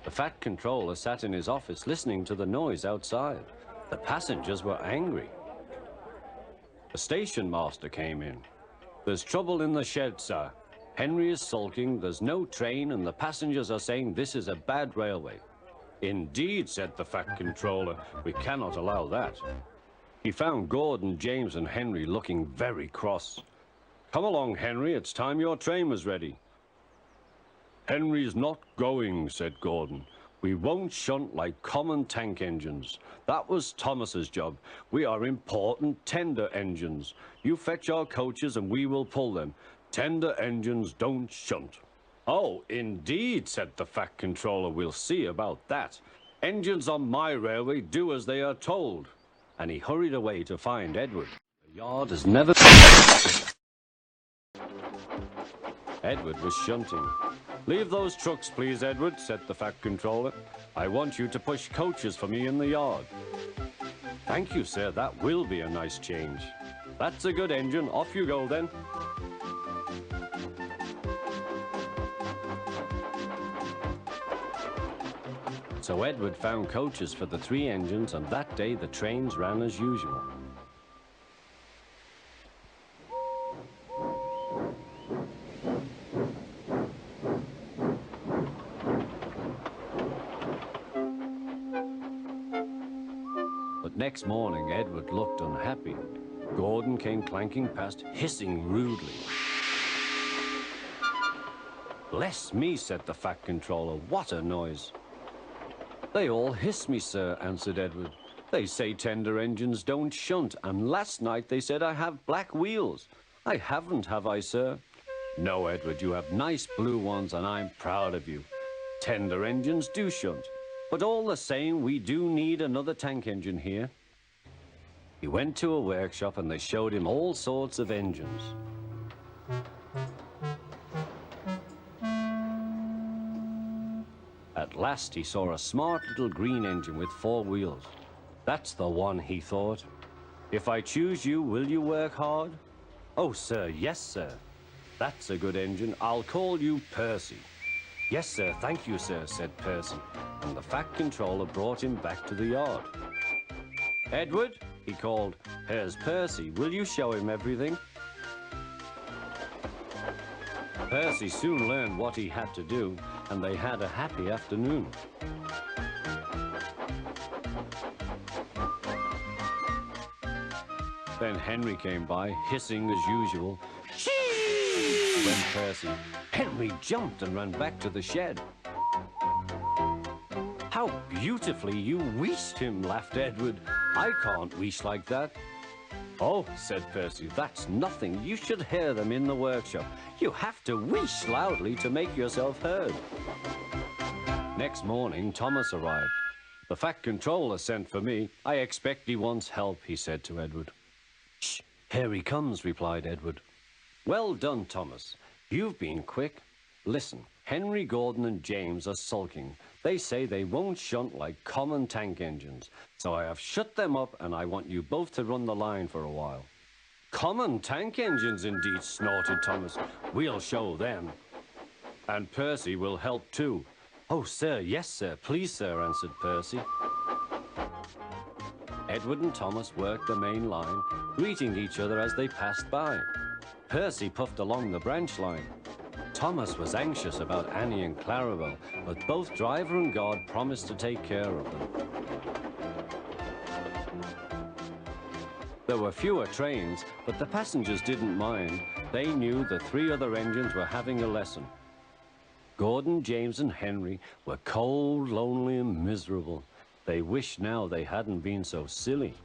The Fat Controller sat in his office listening to the noise outside. The passengers were angry. The station master came in. "There's trouble in the shed, sir. Henry is sulking, there's no train, and the passengers are saying this is a bad railway." "Indeed," said the Fat Controller, "we cannot allow that." He found Gordon, James, and Henry looking very cross. "Come along, Henry, it's time your train was ready." "Henry's not going," said Gordon. "We won't shunt like common tank engines. That was Thomas's job. We are important tender engines. You fetch our coaches and we will pull them. Tender engines don't shunt." "Oh, indeed," said the Fat Controller. "We'll see about that. Engines on my railway do as they are told." And he hurried away to find Edward. The yard has never... Edward was shunting. "Leave those trucks, please, Edward," said the Fat Controller. "I want you to push coaches for me in the yard." "Thank you, sir. That will be a nice change." "That's a good engine. Off you go, then." So Edward found coaches for the 3 engines, and that day the trains ran as usual. But next morning, Edward looked unhappy. Gordon came clanking past, hissing rudely. "Bless me," said the Fat Controller, "what a noise." "They all hiss me, sir," answered Edward. "They say tender engines don't shunt, and last night they said I have black wheels. I haven't, have I, sir?" "No, Edward, you have nice blue ones, and I'm proud of you. Tender engines do shunt, but all the same, we do need another tank engine here." He went to a workshop, and they showed him all sorts of engines. At last he saw a smart little green engine with 4 wheels. "That's the one," he thought. "If I choose you, will you work hard?" "Oh, sir, yes, sir." "That's a good engine. I'll call you Percy." "Yes, sir, thank you, sir," said Percy, and the Fat Controller brought him back to the yard. "Edward," he called, "here's Percy. Will you show him everything?" Percy soon learned what he had to do, and they had a happy afternoon. Then Henry came by, hissing as usual. "Shee!" went Percy. Henry jumped and ran back to the shed. "How beautifully you wheeshed him," laughed Edward. "I can't wheesh like that." "Oh," said Percy, "that's nothing. You should hear them in the workshop. You have to wheesh loudly to make yourself heard." Next morning, Thomas arrived. "The Fat Controller sent for me. I expect he wants help," he said to Edward. "Shh, here he comes," replied Edward. "Well done, Thomas. You've been quick. Listen, Henry, Gordon, and James are sulking. They say they won't shunt like common tank engines. So I have shut them up, and I want you both to run the line for a while." "Common tank engines, indeed," snorted Thomas. "We'll show them." "And Percy will help too." "Oh, sir, yes, sir. Please, sir," answered Percy. Edward and Thomas worked the main line, greeting each other as they passed by. Percy puffed along the branch line. Thomas was anxious about Annie and Clarabelle, but both driver and guard promised to take care of them. There were fewer trains, but the passengers didn't mind. They knew the 3 other engines were having a lesson. Gordon, James, and Henry were cold, lonely, and miserable. They wished now they hadn't been so silly.